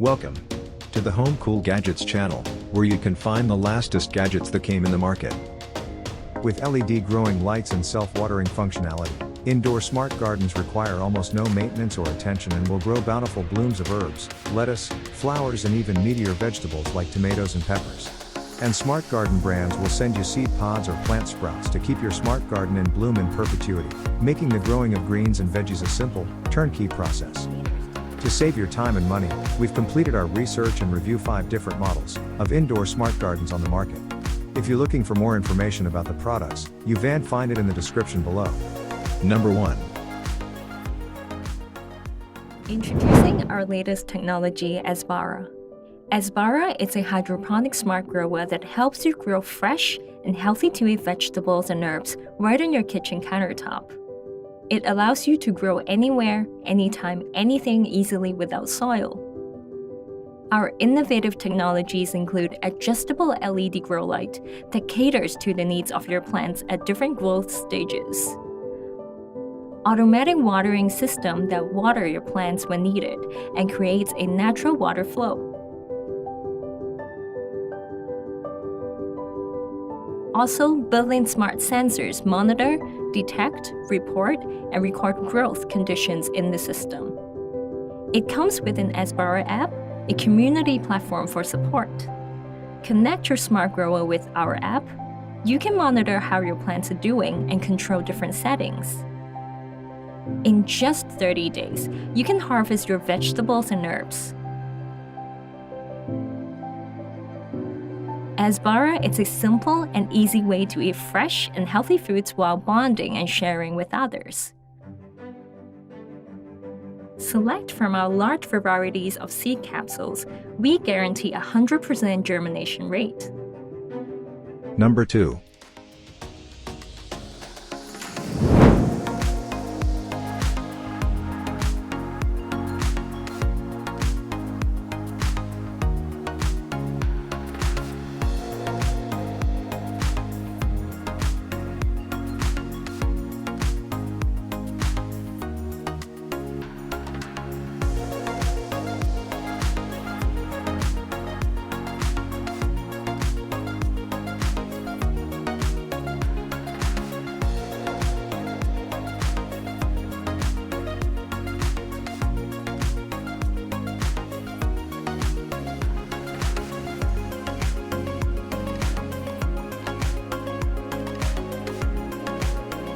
Welcome to the Home Cool Gadgets channel, where you can find the latest gadgets that came in the market. With LED growing lights and self-watering functionality, indoor smart gardens require almost no maintenance or attention and will grow bountiful blooms of herbs, lettuce, flowers and even meatier vegetables like tomatoes and peppers. And smart garden brands will send you seed pods or plant sprouts to keep your smart garden in bloom in perpetuity, making the growing of greens and veggies a simple, turnkey process. To save your time and money, we've completed our research and review 5 different models of indoor smart gardens on the market. If you're looking for more information about the products, you can find it in the description below. Number 1. Introducing our latest technology, Aspara. Aspara is a hydroponic smart grower that helps you grow fresh and healthy-to-eat vegetables and herbs right on your kitchen countertop. It allows you to grow anywhere, anytime, anything easily without soil. Our innovative technologies include adjustable LED grow light that caters to the needs of your plants at different growth stages, automatic watering system that water your plants when needed and creates a natural water flow. Also, built-in smart sensors monitor, detect, report, and record growth conditions in the system. It comes with an Aspara app, a community platform for support. Connect your smart grower with our app. You can monitor how your plants are doing and control different settings. In just 30 days, you can harvest your vegetables and herbs. Aspara is a simple and easy way to eat fresh and healthy foods while bonding and sharing with others. Select from our large varieties of seed capsules. We guarantee a 100% germination rate. Number 2.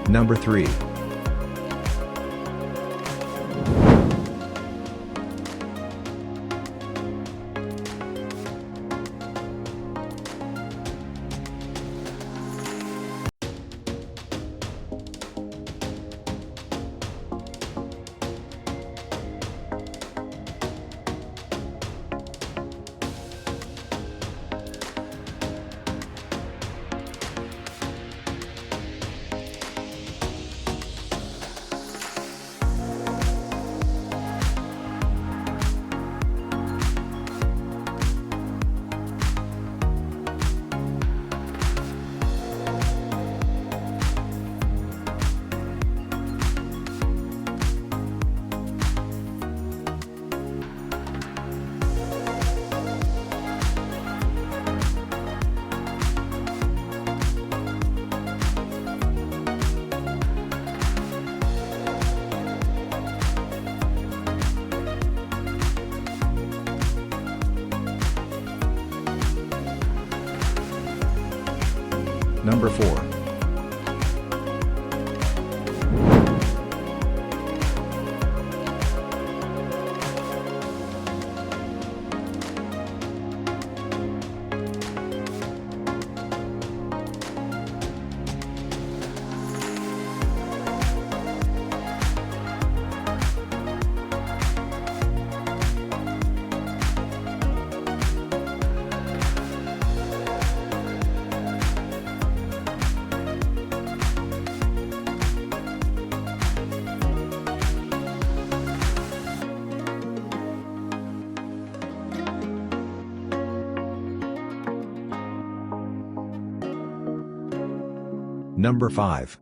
Number 3. Number 4. Number 5.